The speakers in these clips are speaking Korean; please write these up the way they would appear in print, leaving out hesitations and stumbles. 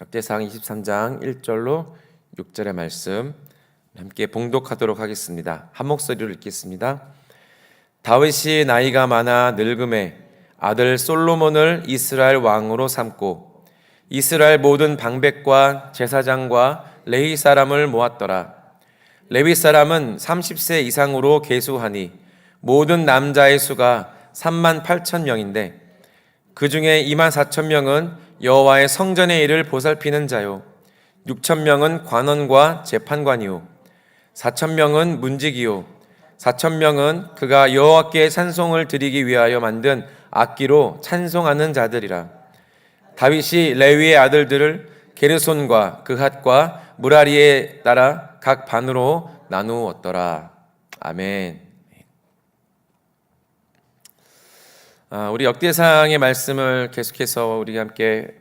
역대상 23장 1절로 6절의 말씀 함께 봉독하도록 하겠습니다. 한 목소리로 읽겠습니다. 다윗이 나이가 많아 늙음에 아들 솔로몬을 이스라엘 왕으로 삼고 이스라엘 모든 방백과 제사장과 레위 사람을 모았더라. 레위 사람은 30세 이상으로 계수하니 모든 남자의 수가 38,000명인데 그 중에 24,000명은 여호와의 성전의 일을 보살피는 자요 6,000명은 관원과 재판관이요 4,000명은 문지기요 4,000명은 그가 여호와께 찬송을 드리기 위하여 만든 악기로 찬송하는 자들이라. 다윗이 레위의 아들들을 게르손과 그핫과 무라리에 따라 각 반으로 나누었더라. 아멘. 우리 역대상의 말씀을 계속해서 우리 함께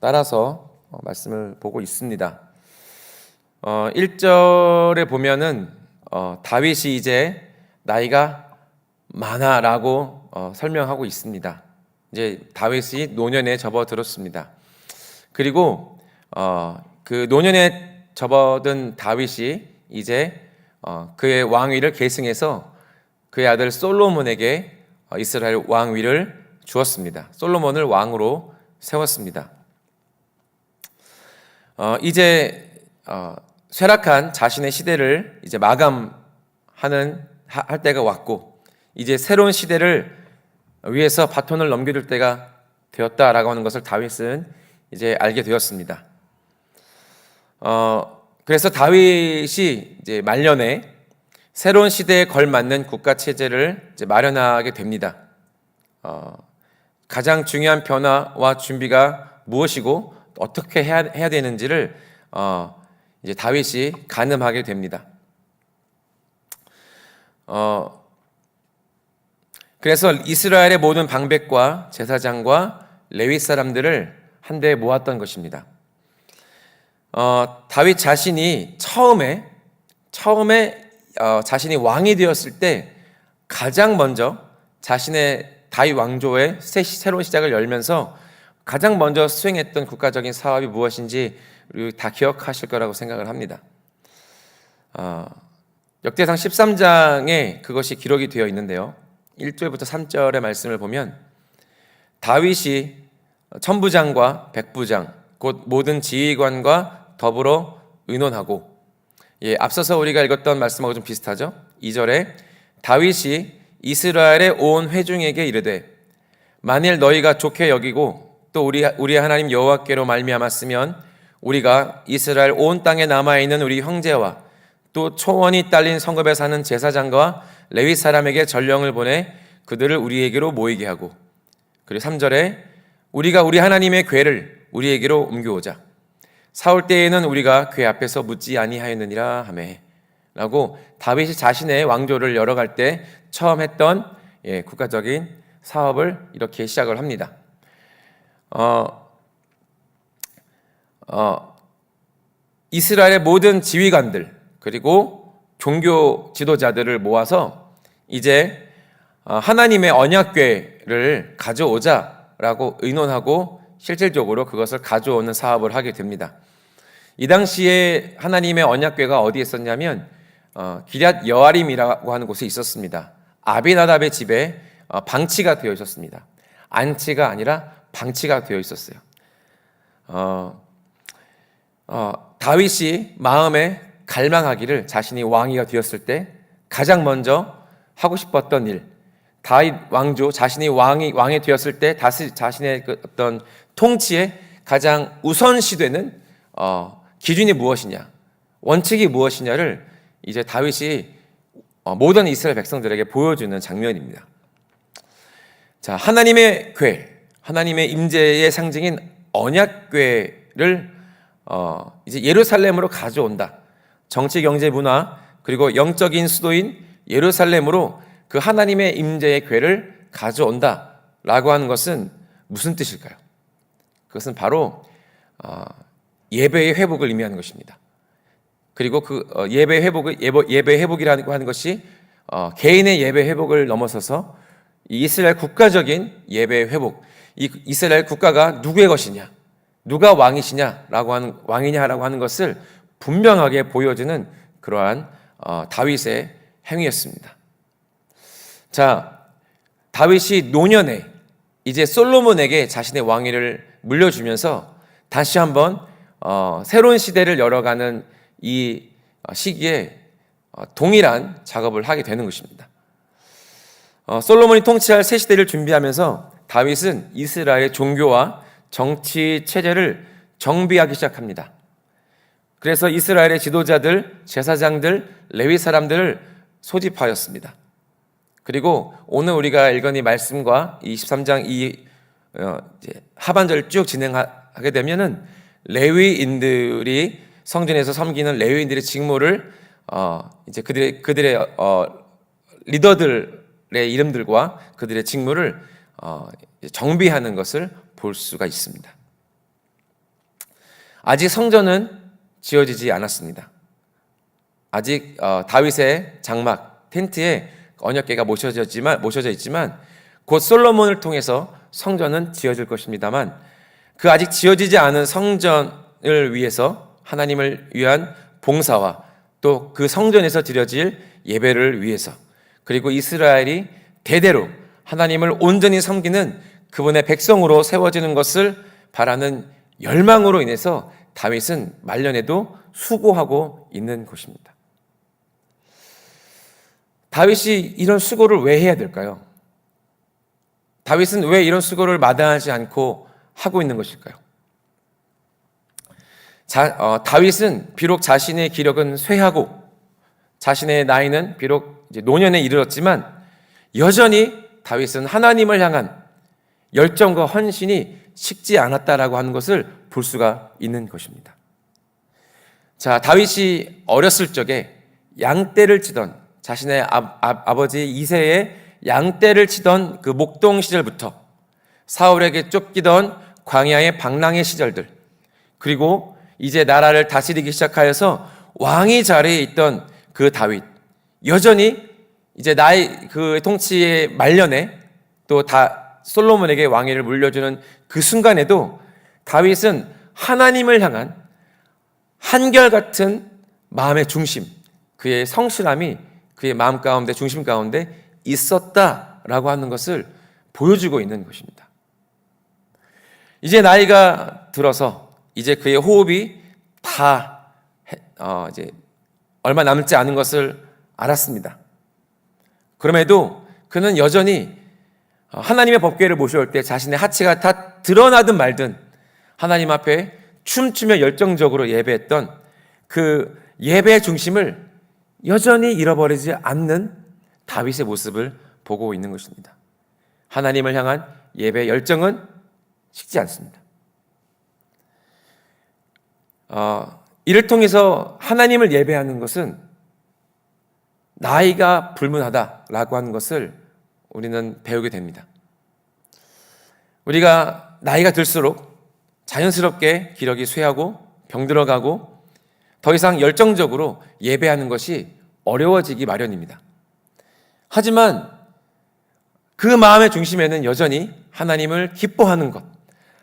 따라서 말씀을 보고 있습니다. 1절에 보면은 다윗이 이제 나이가 많아라고 설명하고 있습니다. 이제 다윗이 노년에 접어들었습니다. 그리고 그 노년에 접어든 다윗이 이제 그의 왕위를 계승해서 그의 아들 솔로몬에게 이스라엘 왕위를 주었습니다. 솔로몬을 왕으로 세웠습니다. 이제 쇠락한 자신의 시대를 이제 할 때가 왔고 이제 새로운 시대를 위해서 바톤을 넘겨줄 때가 되었다라고 하는 것을 다윗은 이제 알게 되었습니다. 그래서 다윗이 이제 말년에 새로운 시대에 걸맞는 국가 체제를 이제 마련하게 됩니다. 가장 중요한 변화와 준비가 무엇이고 어떻게 해야 되는지를 이제 다윗이 가늠하게 됩니다. 그래서 이스라엘의 모든 방백과 제사장과 레위 사람들을 한데 모았던 것입니다. 다윗 자신이 처음에 자신이 왕이 되었을 때 가장 먼저 자신의 다윗 왕조의 새로운 시작을 열면서 가장 먼저 수행했던 국가적인 사업이 무엇인지 우리 다 기억하실 거라고 생각을 합니다. 역대상 13장에 그것이 기록이 되어 있는데요. 1절부터 3절의 말씀을 보면 다윗이 천부장과 백부장 곧 모든 지휘관과 더불어 의논하고 앞서서 우리가 읽었던 말씀하고 좀 비슷하죠. 2절에 다윗이 이스라엘의 온 회중에게 이르되 만일 너희가 좋게 여기고 또 우리 하나님 여호와께로 말미암았으면 우리가 이스라엘 온 땅에 남아있는 우리 형제와 또 초원이 딸린 성읍에 사는 제사장과 레위 사람에게 전령을 보내 그들을 우리에게로 모이게 하고 그리고 3절에 우리가 우리 하나님의 궤를 우리에게로 옮겨오자 사울 때에는 우리가 궤 앞에서 묻지 아니하였느니라 하매 라고 다윗이 자신의 왕조를 열어갈 때 처음 했던 국가적인 사업을 이렇게 시작을 합니다. 이스라엘의 모든 지휘관들 그리고 종교 지도자들을 모아서 이제 하나님의 언약궤를 가져오자라고 의논하고 실질적으로 그것을 가져오는 사업을 하게 됩니다. 이 당시에 하나님의 언약궤가 어디에 있었냐면 기럇 여아림이라고 하는 곳에 있었습니다. 아비나답의 집에 방치가 되어 있었습니다. 안치가 아니라 방치가 되어 있었어요. 다윗이 마음에 갈망하기를 자신이 왕위가 되었을 때 가장 먼저 하고 싶었던 일, 다윗 왕조 자신이 왕이 되었을 때 자신의 그 어떤 통치의 가장 우선시되는 기준이 무엇이냐, 원칙이 무엇이냐를 이제 다윗이 모든 이스라엘 백성들에게 보여주는 장면입니다. 자, 하나님의 궤, 하나님의 임재의 상징인 언약궤를 이제 예루살렘으로 가져온다. 정치, 경제, 문화 그리고 영적인 수도인 예루살렘으로 그 하나님의 임재의 궤를 가져온다라고 하는 것은 무슨 뜻일까요? 그것은 바로 예배의 회복을 의미하는 것입니다. 그리고 그 예배 회복이라고 하는 것이 개인의 예배 회복을 넘어서서 이스라엘 국가적인 예배 회복, 이 이스라엘 국가가 누구의 것이냐? 누가 왕이냐라고 하는 것을 분명하게 보여주는 그러한 다윗의 행위였습니다. 자, 다윗이 노년에 이제 솔로몬에게 자신의 왕위를 물려주면서 다시 한번 새로운 시대를 열어가는 이 시기에 동일한 작업을 하게 되는 것입니다. 솔로몬이 통치할 새 시대를 준비하면서 다윗은 이스라엘의 종교와 정치 체제를 정비하기 시작합니다. 그래서 이스라엘의 지도자들, 제사장들, 레위 사람들을 소집하였습니다. 그리고 오늘 우리가 읽은 이 말씀과 23장 하반절을 쭉 진행하게 되면은 레위인들이 성전에서 섬기는 레위인들의 직무를 이제 그들의 리더들의 이름들과 그들의 직무를 정비하는 것을 볼 수가 있습니다. 아직 성전은 지어지지 않았습니다. 아직 다윗의 장막 텐트에 언약궤가 모셔져 있지만 곧 솔로몬을 통해서 성전은 지어질 것입니다만 그 아직 지어지지 않은 성전을 위해서 하나님을 위한 봉사와 또 그 성전에서 드려질 예배를 위해서 그리고 이스라엘이 대대로 하나님을 온전히 섬기는 그분의 백성으로 세워지는 것을 바라는 열망으로 인해서 다윗은 말년에도 수고하고 있는 것입니다. 다윗이 이런 수고를 왜 해야 될까요? 다윗은 왜 이런 수고를 마다하지 않고 하고 있는 것일까요? 다윗은 비록 자신의 기력은 쇠하고 자신의 나이는 비록 이제 노년에 이르렀지만 여전히 다윗은 하나님을 향한 열정과 헌신이 식지 않았다라고 하는 것을 볼 수가 있는 것입니다. 자, 다윗이 어렸을 적에 양떼를 치던 자신의 아버지 이새의 양떼를 치던 그 목동 시절부터 사울에게 쫓기던 광야의 방랑의 시절들 그리고 이제 나라를 다스리기 시작하여서 왕의 자리에 있던 그 다윗 여전히 이제 그 통치의 말년에 또 솔로몬에게 왕위를 물려주는 그 순간에도 다윗은 하나님을 향한 한결같은 마음의 중심, 그의 성실함이 그의 마음 가운데 중심 가운데 있었다라고 하는 것을 보여주고 있는 것입니다. 이제 나이가 들어서 이제 그의 호흡이 다 이제 얼마 남지 않은 것을 알았습니다. 그럼에도 그는 여전히 하나님의 법궤를 모셔올 때 자신의 하체가 다 드러나든 말든 하나님 앞에 춤추며 열정적으로 예배했던 그 예배의 중심을 여전히 잃어버리지 않는 다윗의 모습을 보고 있는 것입니다. 하나님을 향한 예배의 열정은 식지 않습니다. 이를 통해서 하나님을 예배하는 것은 나이가 불문하다라고 하는 것을 우리는 배우게 됩니다. 우리가 나이가 들수록 자연스럽게 기력이 쇠하고 병들어가고 더 이상 열정적으로 예배하는 것이 어려워지기 마련입니다. 하지만 그 마음의 중심에는 여전히 하나님을 기뻐하는 것,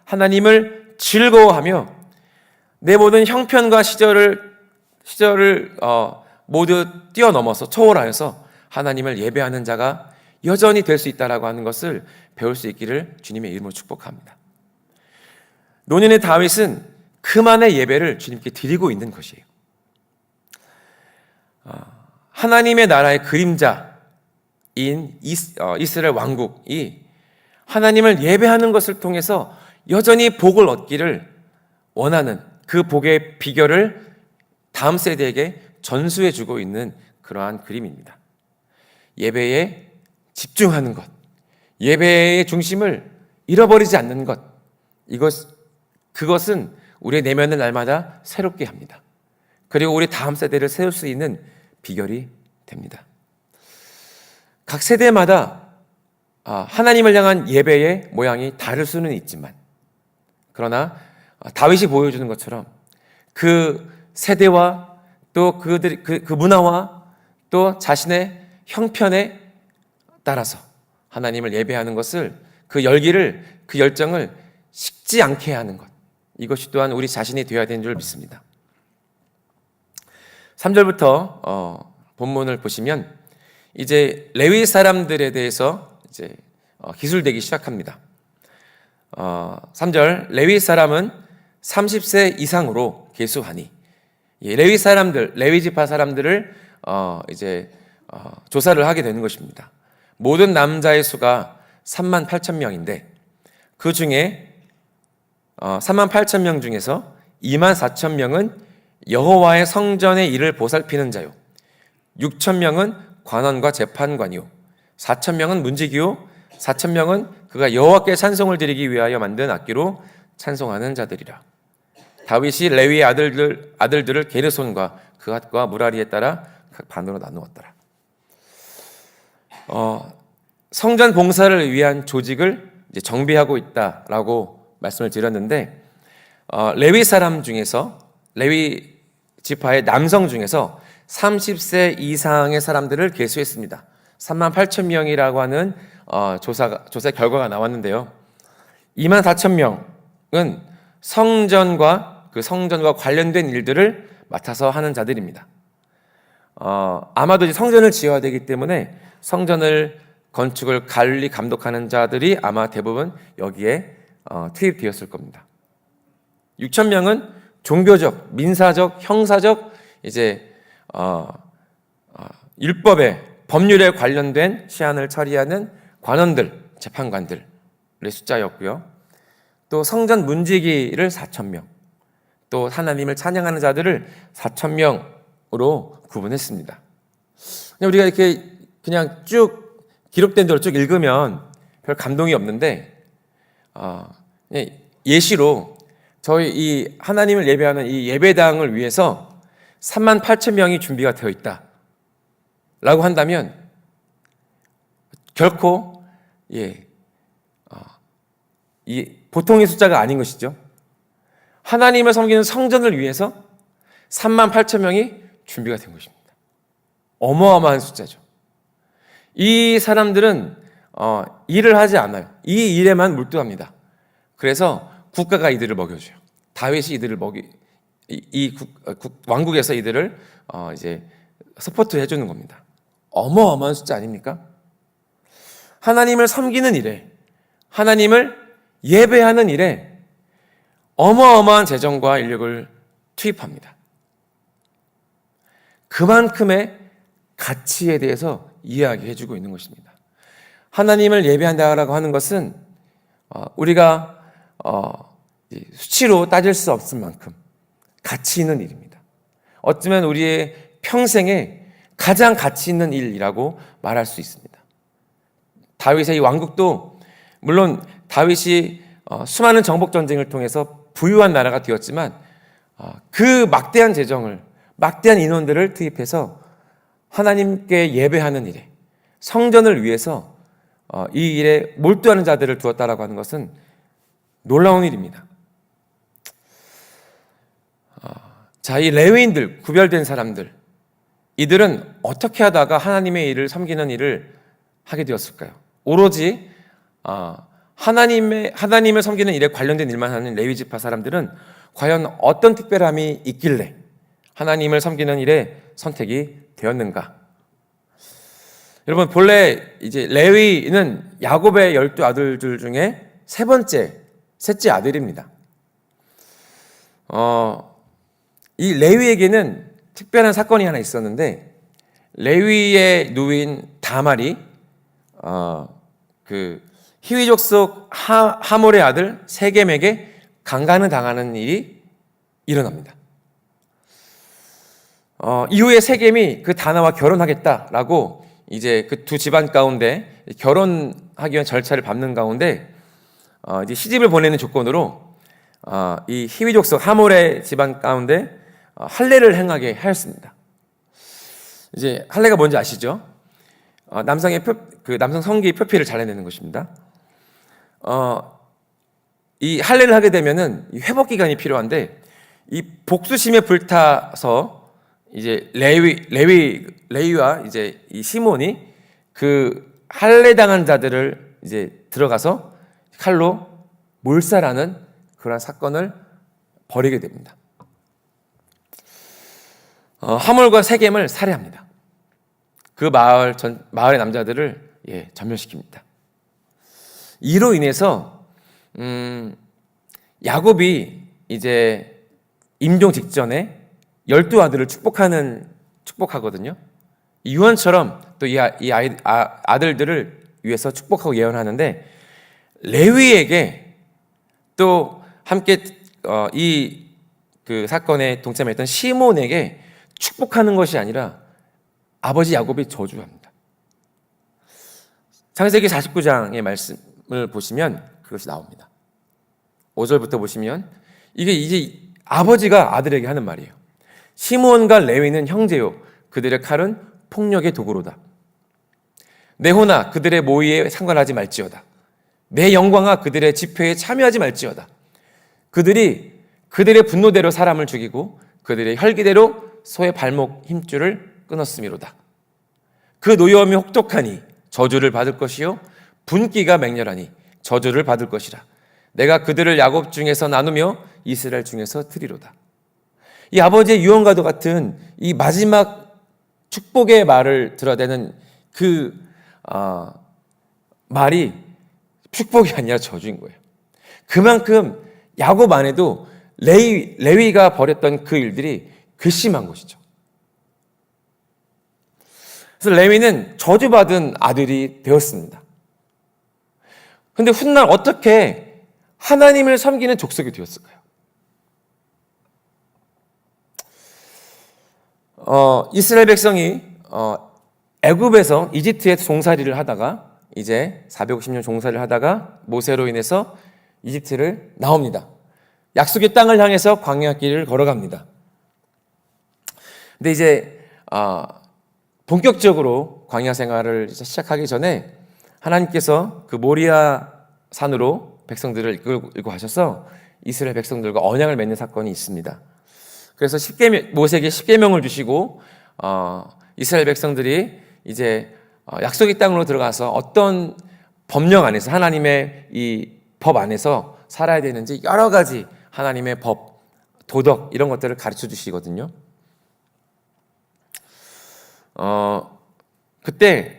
하나님을 즐거워하며 내 모든 형편과 시절을 모두 뛰어넘어서 초월하여서 하나님을 예배하는 자가 여전히 될 수 있다라고 하는 것을 배울 수 있기를 주님의 이름으로 축복합니다. 노년의 다윗은 그만의 예배를 주님께 드리고 있는 것이에요. 하나님의 나라의 그림자인 이스라엘 왕국이 하나님을 예배하는 것을 통해서 여전히 복을 얻기를 원하는 그 복의 비결을 다음 세대에게 전수해주고 있는 그러한 그림입니다. 예배에 집중하는 것, 예배의 중심을 잃어버리지 않는 것, 그것은 우리의 내면을 날마다 새롭게 합니다. 그리고 우리 다음 세대를 세울 수 있는 비결이 됩니다. 각 세대마다 하나님을 향한 예배의 모양이 다를 수는 있지만, 그러나 다윗이 보여주는 것처럼 그 세대와 또 그 문화와 또 자신의 형편에 따라서 하나님을 예배하는 것을 그 열기를, 그 열정을 식지 않게 하는 것, 이것이 또한 우리 자신이 되어야 되는 줄 믿습니다. 3절부터 본문을 보시면 이제 레위 사람들에 대해서 이제 기술되기 시작합니다. 3절 레위 사람은 30세 이상으로 계수하니, 레위 사람들, 레위 지파 사람들을 이제 조사를 하게 되는 것입니다. 모든 남자의 수가 3만 8천 명인데 그 중에 3만 8천 명 중에서 2만 4천 명은 여호와의 성전의 일을 보살피는 자요, 6천 명은 관원과 재판관이요, 4천 명은 문지기요, 4천 명은 그가 여호와께 찬송을 드리기 위하여 만든 악기로 찬송하는 자들이라. 다윗이 레위의 아들들을 게르손과 그핫과 무라리에 따라 각 반으로 나누었더라. 성전 봉사를 위한 조직을 이제 정비하고 있다라고 말씀을 드렸는데, 레위 사람 중에서, 레위 지파의 남성 중에서 30세 이상의 사람들을 계수했습니다. 3만 8천 명이라고 하는 조사 결과가 나왔는데요. 2만 4천 명은 성전과 관련된 일들을 맡아서 하는 자들입니다. 아마도 이제 성전을 지어야 되기 때문에 성전을 건축을 관리 감독하는 자들이 아마 대부분 여기에 투입되었을 겁니다. 6천 명은 종교적, 민사적, 형사적 이제 율법에, 법률에 관련된 시한을 처리하는 관원들, 재판관들의 숫자였고요. 또 성전 문지기를 4천 명, 또 하나님을 찬양하는 자들을 4천 명으로 구분했습니다. 우리가 이렇게 그냥 쭉 기록된 대로 쭉 읽으면 별 감동이 없는데, 예시로 저희 이 하나님을 예배하는 이 예배당을 위해서 3만 8천 명이 준비가 되어 있다라고 한다면 결코 이 보통의 숫자가 아닌 것이죠. 하나님을 섬기는 성전을 위해서 3만 8천 명이 준비가 된 것입니다. 어마어마한 숫자죠. 이 사람들은 일을 하지 않아요. 이 일에만 몰두합니다. 그래서 국가가 이들을 먹여줘요. 다윗이 이들을 왕국에서 이들을 이제 서포트 해주는 겁니다. 어마어마한 숫자 아닙니까? 하나님을 섬기는 일에, 하나님을 예배하는 일에 어마어마한 재정과 인력을 투입합니다. 그만큼의 가치에 대해서 이야기해주고 있는 것입니다. 하나님을 예배한다라고 하는 것은 우리가 수치로 따질 수 없을 만큼 가치 있는 일입니다. 어쩌면 우리의 평생에 가장 가치 있는 일이라고 말할 수 있습니다. 다윗의 이 왕국도 물론 다윗이 수많은 정복 전쟁을 통해서 부유한 나라가 되었지만 그 막대한 재정을, 막대한 인원들을 투입해서 하나님께 예배하는 일에, 성전을 위해서 이 일에 몰두하는 자들을 두었다라고 하는 것은 놀라운 일입니다. 자, 이 레위인들, 구별된 사람들, 이들은 어떻게 하다가 하나님의 일을 섬기는 일을 하게 되었을까요? 오로지 하나님을 섬기는 일에 관련된 일만 하는 레위 지파 사람들은 과연 어떤 특별함이 있길래 하나님을 섬기는 일에 선택이 되었는가? 여러분, 본래 이제 레위는 야곱의 12아들들 중에 셋째 아들입니다. 이 레위에게는 특별한 사건이 하나 있었는데, 레위의 누인 다말이 그 히위 족속 하몰의 아들 세겜에게 강간을 당하는 일이 일어납니다. 이후에 세겜이 그 다나와 결혼하겠다라고 이제 그 두 집안 가운데 결혼하기 위한 절차를 밟는 가운데 이제 시집을 보내는 조건으로 이 히위 족속 하몰의 집안 가운데 할례를 행하게 하였습니다. 이제 할례가 뭔지 아시죠? 남성 성기의 표피를 잘라내는 것입니다. 이 할례를 하게 되면은 회복 기간이 필요한데, 이 복수심에 불타서 이제 레위와 이제 이 시몬이 그 할례 당한 자들을 이제 들어가서 칼로 몰살하는 그런 사건을 버리게 됩니다. 하몰과 세겜을 살해합니다. 그 마을의 남자들을 전멸시킵니다. 이로 인해서 야곱이 이제 임종 직전에 12아들을 축복하거든요. 유언처럼 또 이 아들들을 위해서 축복하고 예언하는데, 레위에게 또 함께 이 그 사건에 동참했던 시몬에게 축복하는 것이 아니라 아버지 야곱이 저주합니다. 창세기 49장의 말씀을 보시면 그것이 나옵니다. 5절부터 보시면 이게 이제 아버지가 아들에게 하는 말이에요. 시몬과 레위는 형제요, 그들의 칼은 폭력의 도구로다. 내 혼아 그들의 모의에 상관하지 말지어다. 내 영광아 그들의 집회에 참여하지 말지어다. 그들이 그들의 분노대로 사람을 죽이고 그들의 혈기대로 소의 발목 힘줄을 끊었음이로다. 그 노여움이 혹독하니 저주를 받을 것이요, 분기가 맹렬하니 저주를 받을 것이라. 내가 그들을 야곱 중에서 나누며 이스라엘 중에서 트리로다. 이 아버지의 유언과도 같은 이 마지막 축복의 말을 들어대는 그 말이 축복이 아니라 저주인 거예요. 그만큼 야곱 안에도 레위가 벌였던 그 일들이 괘씸한 것이죠. 그래서 레위는 저주받은 아들이 되었습니다. 그런데 훗날 어떻게 하나님을 섬기는 족속이 되었을까요? 이스라엘 백성이 애굽에서 이집트에 종살이를 하다가 이제 450년 종살이를 하다가 모세로 인해서 이집트를 나옵니다. 약속의 땅을 향해서 광야 길을 걸어갑니다. 근데 이제 본격적으로 광야 생활을 시작하기 전에 하나님께서 그 모리아 산으로 백성들을 이끌고 가셔서 이스라엘 백성들과 언약을 맺는 사건이 있습니다. 그래서 모세에게 10계명을 주시고 이스라엘 백성들이 이제 약속의 땅으로 들어가서 어떤 법령 안에서, 하나님의 이 법 안에서 살아야 되는지 여러 가지 하나님의 법, 도덕 이런 것들을 가르쳐 주시거든요. 그때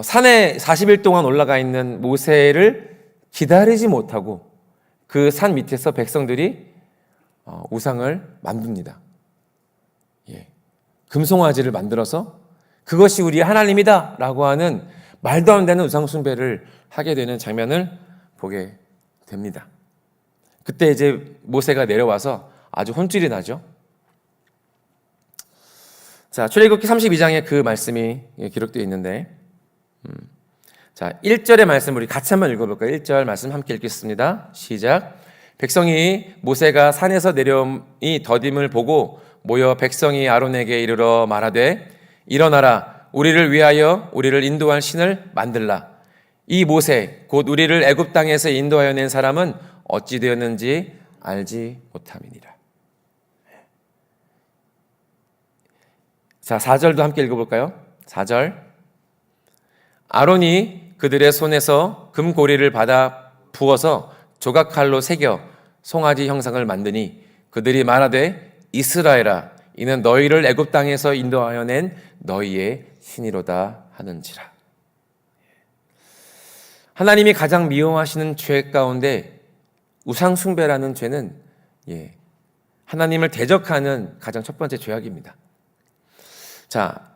산에 40일 동안 올라가 있는 모세를 기다리지 못하고 그 산 밑에서 백성들이 우상을 만듭니다. 금송아지를 만들어서 그것이 우리의 하나님이다 라고 하는 말도 안 되는 우상 숭배를 하게 되는 장면을 보게 됩니다. 그때 이제 모세가 내려와서 아주 혼쭐이 나죠. 자, 출애굽기 32장에 그 말씀이 기록되어 있는데, 자, 1절의 말씀 우리 같이 한번 읽어볼까요? 1절 말씀 함께 읽겠습니다. 시작. 백성이 모세가 산에서 내려옴이 더딤을 보고 모여 백성이 아론에게 이르러 말하되, 일어나라, 우리를 위하여 우리를 인도할 신을 만들라. 이 모세 곧 우리를 애굽 땅에서 인도하여 낸 사람은 어찌 되었는지 알지 못함이니라. 자, 4절도 함께 읽어볼까요? 4절. 아론이 그들의 손에서 금고리를 받아 부어서 조각칼로 새겨 송아지 형상을 만드니 그들이 말하되, 이스라엘아, 이는 너희를 애굽 땅에서 인도하여 낸 너희의 신이로다 하는지라. 하나님이 가장 미워하시는 죄 가운데 우상 숭배라는 죄는 하나님을 대적하는 가장 첫 번째 죄악입니다. 자,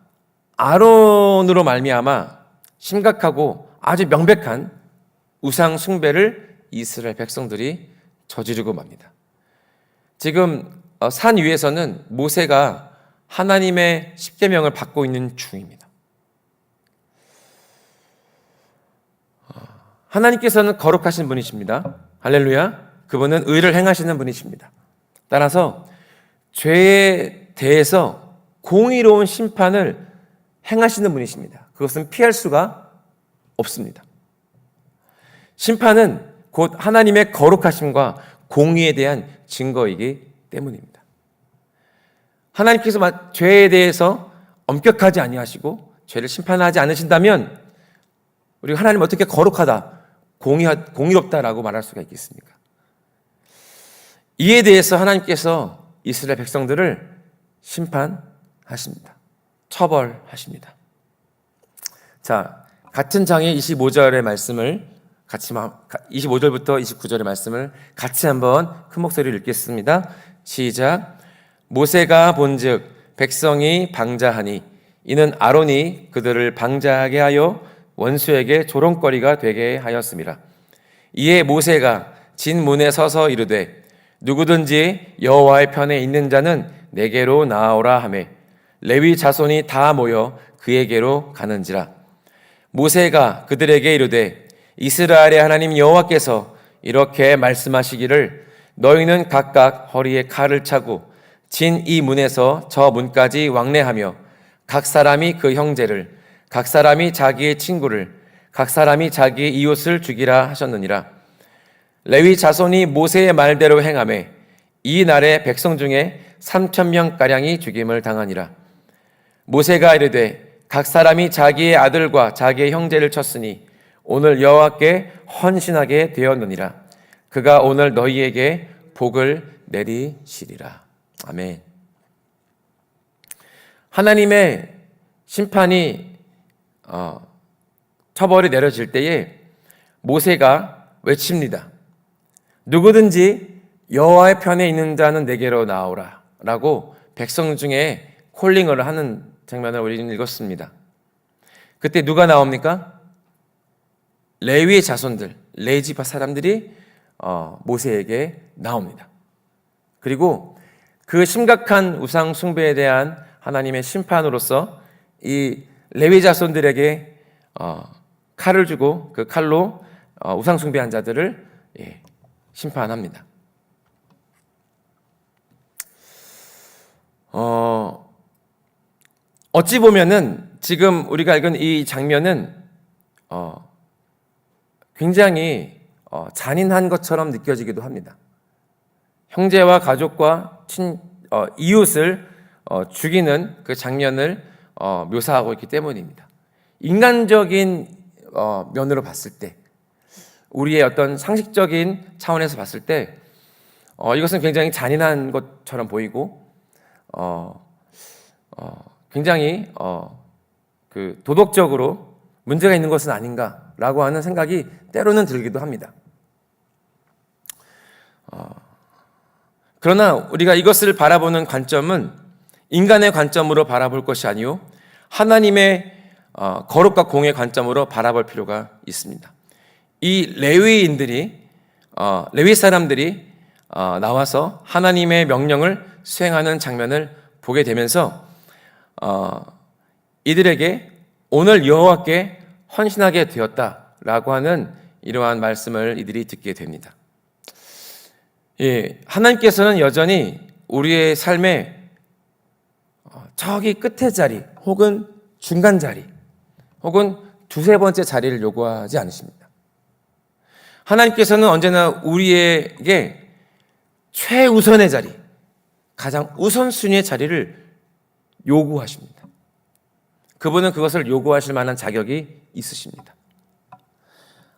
아론으로 말미암아 심각하고 아주 명백한 우상 숭배를 이스라엘 백성들이 저지르고 맙니다. 지금 산 위에서는 모세가 하나님의 십계명을 받고 있는 중입니다. 하나님께서는 거룩하신 분이십니다. 할렐루야. 그분은 의를 행하시는 분이십니다. 따라서 죄에 대해서 공의로운 심판을 행하시는 분이십니다. 그것은 피할 수가 없습니다. 심판은 곧 하나님의 거룩하심과 공의에 대한 증거이기 때문입니다. 하나님께서 죄에 대해서 엄격하지 아니하시고 죄를 심판하지 않으신다면 우리가 하나님 어떻게 거룩하다, 공의롭다라고 말할 수가 있겠습니까? 이에 대해서 하나님께서 이스라엘 백성들을 심판하십니다. 처벌하십니다. 자, 같은 장의 25절의 말씀을 25절부터 29절의 말씀을 같이 한번 큰 목소리로 읽겠습니다. 시작. 모세가 본즉 백성이 방자하니 이는 아론이 그들을 방자하게 하여 원수에게 조롱거리가 되게 하였음이라. 이에 모세가 진문에 서서 이르되 누구든지 여호와의 편에 있는 자는 내게로 나아오라 하매 레위 자손이 다 모여 그에게로 가는지라. 모세가 그들에게 이르되 이스라엘의 하나님 여호와께서 이렇게 말씀하시기를 너희는 각각 허리에 칼을 차고 진 이 문에서 저 문까지 왕래하며 각 사람이 그 형제를 각 사람이 자기의 친구를 각 사람이 자기의 이웃을 죽이라 하셨느니라. 레위 자손이 모세의 말대로 행하매 이 날에 백성 중에 3,000명가량이 죽임을 당하니라. 모세가 이르되 각 사람이 자기의 아들과 자기의 형제를 쳤으니 오늘 여호와께 헌신하게 되었느니라. 그가 오늘 너희에게 복을 내리시리라. 아멘. 하나님의 심판이 처벌이 내려질 때에 모세가 외칩니다. 누구든지 여호와의 편에 있는 자는 내게로 나오라 라고 백성 중에 콜링을 하는 장면을 우리는 읽었습니다. 그때 누가 나옵니까? 레위의 자손들, 레지파 사람들이 모세에게 나옵니다. 그리고 그 심각한 우상 숭배에 대한 하나님의 심판으로서 이 레위 자손들에게 칼을 주고 그 칼로 우상 숭배한 자들을 심판합니다. 어찌 보면은 지금 우리가 읽은 이 장면은 굉장히 잔인한 것처럼 느껴지기도 합니다. 형제와 가족과 이웃을 죽이는 그 장면을 묘사하고 있기 때문입니다. 인간적인 면으로 봤을 때, 우리의 어떤 상식적인 차원에서 봤을 때 이것은 굉장히 잔인한 것처럼 보이고 굉장히 그 도덕적으로 문제가 있는 것은 아닌가라고 하는 생각이 때로는 들기도 합니다. 그러나 우리가 이것을 바라보는 관점은 인간의 관점으로 바라볼 것이 아니요 하나님의 거룩과 공의 관점으로 바라볼 필요가 있습니다. 이 레위 사람들이 나와서 하나님의 명령을 수행하는 장면을 보게 되면서 이들에게 오늘 여호와께 헌신하게 되었다라고 하는 이러한 말씀을 이들이 듣게 됩니다. 하나님께서는 여전히 우리의 삶에 저기 끝의 자리 혹은 중간 자리 혹은 두세 번째 자리를 요구하지 않으십니다. 하나님께서는 언제나 우리에게 최우선의 자리, 가장 우선순위의 자리를 요구하십니다. 그분은 그것을 요구하실 만한 자격이 있으십니다.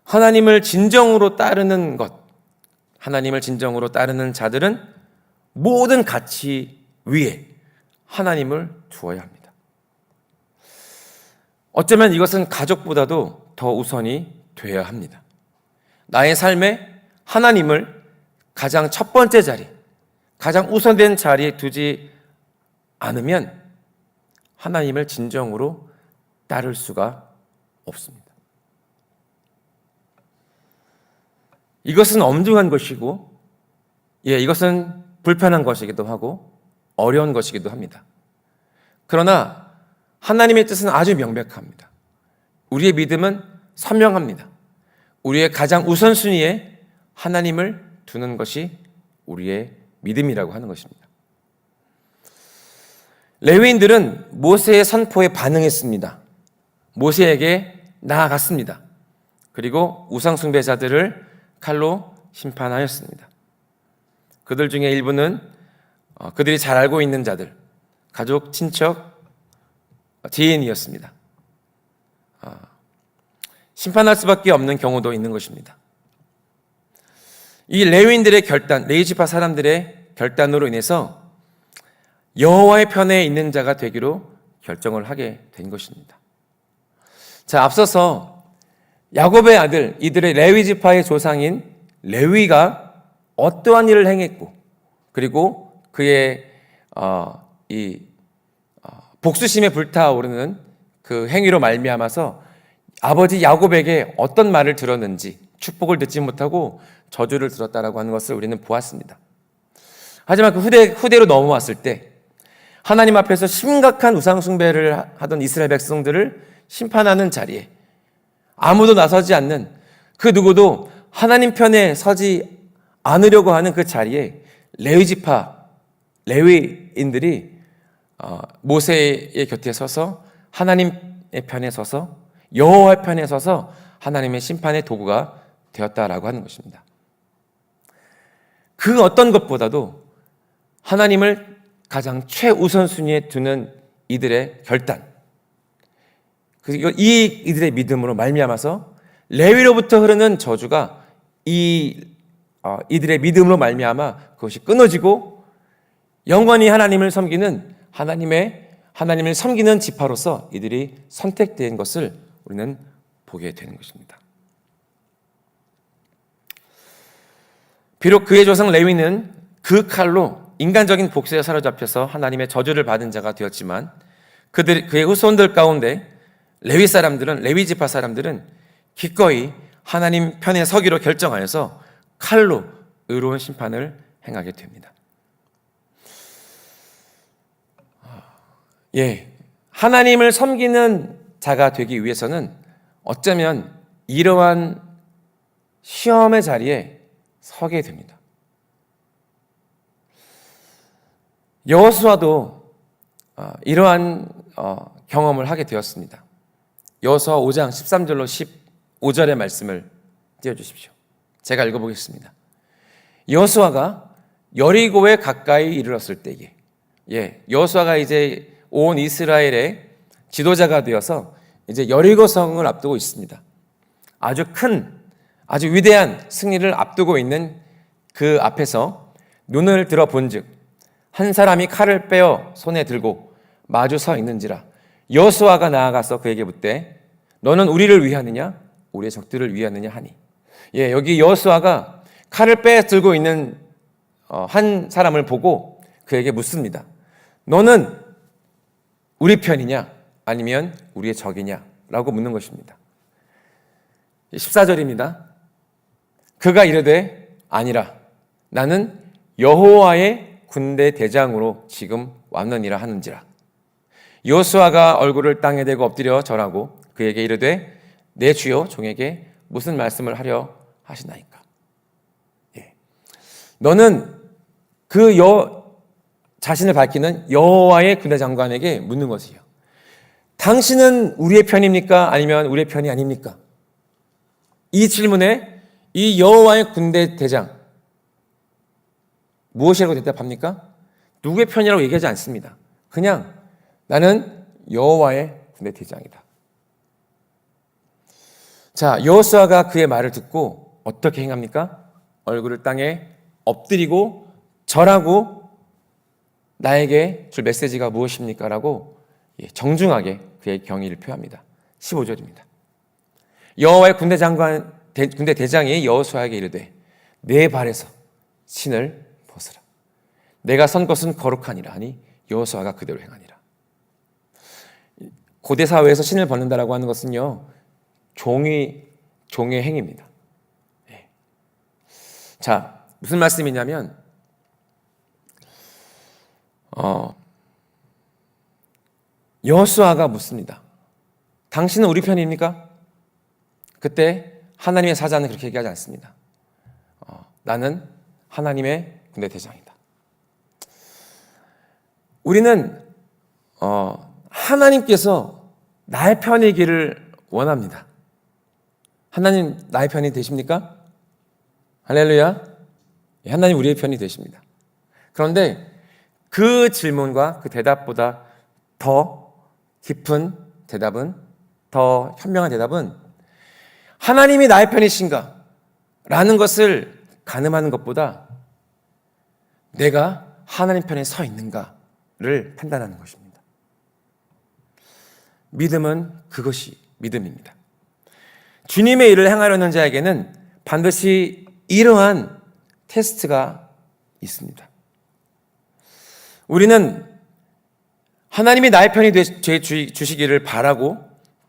하나님을 진정으로 따르는 것, 하나님을 진정으로 따르는 자들은 모든 가치 위에 하나님을 두어야 합니다. 어쩌면 이것은 가족보다도 더 우선이 되어야 합니다. 나의 삶에 하나님을 가장 첫 번째 자리, 가장 우선된 자리에 두지 않으면 하나님을 진정으로 따를 수가 없습니다. 이것은 엄중한 것이고, 이것은 불편한 것이기도 하고 어려운 것이기도 합니다. 그러나 하나님의 뜻은 아주 명백합니다. 우리의 믿음은 선명합니다. 우리의 가장 우선순위에 하나님을 두는 것이 우리의 믿음이라고 하는 것입니다. 레위인들은 모세의 선포에 반응했습니다. 모세에게 나아갔습니다. 그리고 우상숭배자들을 칼로 심판하였습니다. 그들 중에 일부는 그들이 잘 알고 있는 자들, 가족, 친척, 지인이었습니다. 심판할 수밖에 없는 경우도 있는 것입니다. 이 레위인들의 결단, 레위 지파 사람들의 결단으로 인해서 여호와의 편에 있는 자가 되기로 결정을 하게 된 것입니다. 자, 앞서서 야곱의 아들, 이들의 레위 지파의 조상인 레위가 어떠한 일을 행했고, 그리고 그의 복수심에 불타오르는 그 행위로 말미암아서 아버지 야곱에게 어떤 말을 들었는지, 축복을 듣지 못하고 저주를 들었다라고 하는 것을 우리는 보았습니다. 하지만 그 후대로 넘어왔을 때 하나님 앞에서 심각한 우상 숭배를 하던 이스라엘 백성들을 심판하는 자리에 아무도 나서지 않는, 그 누구도 하나님 편에 서지 않으려고 하는 그 자리에 레위 지파, 레위인들이 모세의 곁에 서서 하나님의 편에 서서 여호와의 편에 서서 하나님의 심판의 도구가 되었다라고 하는 것입니다. 그 어떤 것보다도 하나님을 가장 최우선순위에 두는 이들의 결단, 그리고 이들의 믿음으로 말미암아서 레위로부터 흐르는 저주가 이들의 믿음으로 말미암아 그것이 끊어지고 영원히 하나님을 섬기는 하나님을 섬기는 지파로서 이들이 선택된 것을 우리는 보게 되는 것입니다. 비록 그의 조상 레위는 그 칼로 인간적인 복수에 사로잡혀서 하나님의 저주를 받은 자가 되었지만 그의 후손들 가운데 레위 지파 사람들은 기꺼이 하나님 편에 서기로 결정하여서 칼로 의로운 심판을 행하게 됩니다. 하나님을 섬기는 자가 되기 위해서는 어쩌면 이러한 시험의 자리에 서게 됩니다. 여호수아도 이러한 경험을 하게 되었습니다. 여호수아 5장 13절로 15절의 말씀을 띄워주십시오. 제가 읽어보겠습니다. 여호수아가 여리고에 가까이 이르렀을 때에, 여호수아가 이제 온 이스라엘의 지도자가 되어서 이제 여리고 성을 앞두고 있습니다. 아주 위대한 승리를 앞두고 있는 그 앞에서 눈을 들어 본즉 한 사람이 칼을 빼어 손에 들고 마주 서 있는지라. 여호수아가 나아가서 그에게 묻되 너는 우리를 위하느냐 우리의 적들을 위하느냐 하니. 여기 여호수아가 칼을 빼 들고 있는 한 사람을 보고 그에게 묻습니다. 너는 우리 편이냐 아니면 우리의 적이냐 라고 묻는 것입니다. 14절입니다. 그가 이르되 아니라 나는 여호와의 군대 대장으로 지금 왔느니라 하는지라. 여호수아가 얼굴을 땅에 대고 엎드려 절하고 그에게 이르되 내 주여 종에게 무슨 말씀을 하려 하시나이까. 너는 자신을 밝히는 여호와의 군대 장관에게 묻는 것이요. 당신은 우리의 편입니까? 아니면 우리의 편이 아닙니까? 이 질문에 이 여호와의 군대 대장 무엇이라고 대답합니까? 누구의 편이라고 얘기하지 않습니다. 그냥 나는 여호와의 군대 대장이다. 자, 여호수아가 그의 말을 듣고 어떻게 행합니까? 얼굴을 땅에 엎드리고 절하고 나에게 줄 메시지가 무엇입니까? 라고 정중하게 그의 경의를 표합니다. 15절입니다. 여호와의 군대 대장이 여호수아에게 이르되 내 발에서 신을 벗으라. 내가 선 것은 거룩하니라 하니 여호수아가 그대로 행하니라. 고대 사회에서 신을 벗는다라고 하는 것은요, 종의 행위입니다. 자, 무슨 말씀이냐면 여호수아가 묻습니다. 당신은 우리 편입니까? 그때 하나님의 사자는 그렇게 얘기하지 않습니다. 나는 하나님의 군대 대장이다. 우리는 하나님께서 나의 편이기를 원합니다. 하나님 나의 편이 되십니까? 할렐루야. 하나님 우리의 편이 되십니다. 그런데 그 질문과 그 대답보다 더 깊은 대답은, 더 현명한 대답은 하나님이 나의 편이신가? 라는 것을 가늠하는 것보다 내가 하나님 편에 서 있는가를 판단하는 것입니다. 믿음은 그것이 믿음입니다. 주님의 일을 행하려는 자에게는 반드시 이러한 테스트가 있습니다. 우리는 하나님이 나의 편이 주시기를 바라고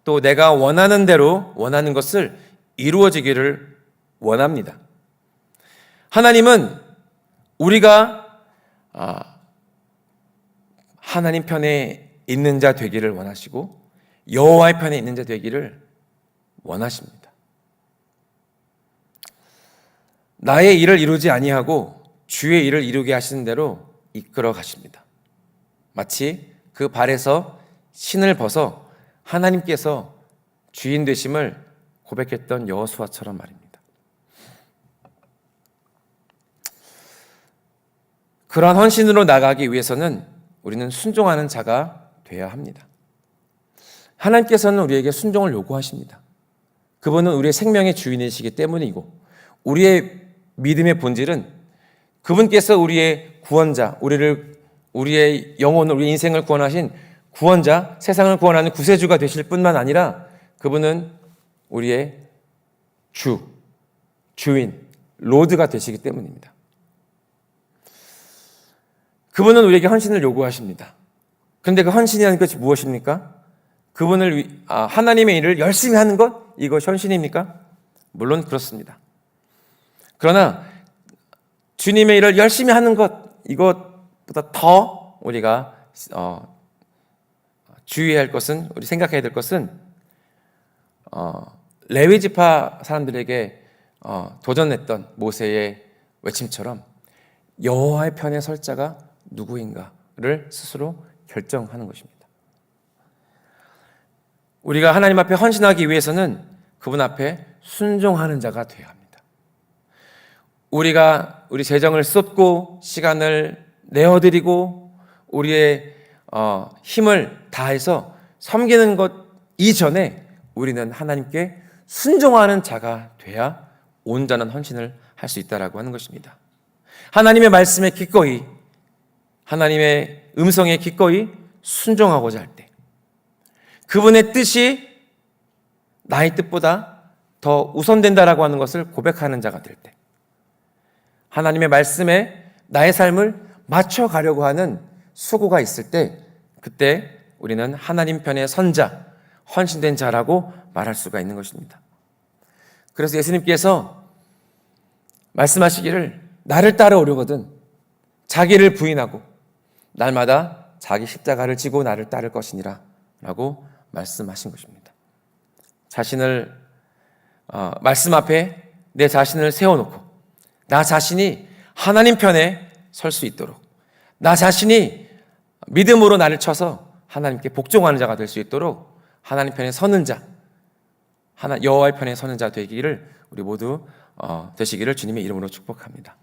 또 내가 원하는 대로 원하는 것을 이루어지기를 원합니다. 하나님은 우리가 하나님 편에 있는 자 되기를 원하시고 여호와의 편에 있는 자 되기를 원하십니다. 나의 일을 이루지 아니하고 주의 일을 이루게 하시는 대로 이끌어 가십니다. 마치 그 발에서 신을 벗어 하나님께서 주인 되심을 고백했던 여호수아처럼 말입니다. 그러한 헌신으로 나가기 위해서는 우리는 순종하는 자가 되어야 합니다. 하나님께서는 우리에게 순종을 요구하십니다. 그분은 우리의 생명의 주인이시기 때문이고 우리의 믿음의 본질은 그분께서 우리의 구원자, 우리의 영혼을, 우리 인생을 구원하신 구원자, 세상을 구원하는 구세주가 되실 뿐만 아니라 그분은 우리의 주인, 로드가 되시기 때문입니다. 그분은 우리에게 헌신을 요구하십니다. 그런데 그 헌신이라는 것이 무엇입니까? 하나님의 일을 열심히 하는 것? 이것이 헌신입니까? 물론 그렇습니다. 그러나 주님의 일을 열심히 하는 것, 이것보다 더 우리가 주의해야 할 것은, 우리 생각해야 될 것은 레위 지파 사람들에게 도전했던 모세의 외침처럼 여호와의 편에 설 자가 누구인가를 스스로 결정하는 것입니다. 우리가 하나님 앞에 헌신하기 위해서는 그분 앞에 순종하는 자가 되어야 합니다. 우리가 우리 재정을 쏟고 시간을 내어드리고 우리의 힘을 다해서 섬기는 것 이전에 우리는 하나님께 순종하는 자가 돼야 온전한 헌신을 할 수 있다라고 하는 것입니다. 하나님의 말씀에 기꺼이, 하나님의 음성에 기꺼이 순종하고자 할 때, 그분의 뜻이 나의 뜻보다 더 우선된다라고 하는 것을 고백하는 자가 될 때, 하나님의 말씀에 나의 삶을 맞춰가려고 하는 수고가 있을 때, 그때 우리는 하나님 편에 선 자, 헌신된 자라고 말할 수가 있는 것입니다. 그래서 예수님께서 말씀하시기를 나를 따라오려거든 자기를 부인하고 날마다 자기 십자가를 지고 나를 따를 것이니라 라고 말씀하신 것입니다. 말씀 앞에 내 자신을 세워놓고 나 자신이 하나님 편에 설 수 있도록, 나 자신이 믿음으로 나를 쳐서 하나님께 복종하는 자가 될 수 있도록 하나님 편에 서는 자, 여호와의 편에 서는 자 되기를 우리 모두 되시기를 주님의 이름으로 축복합니다.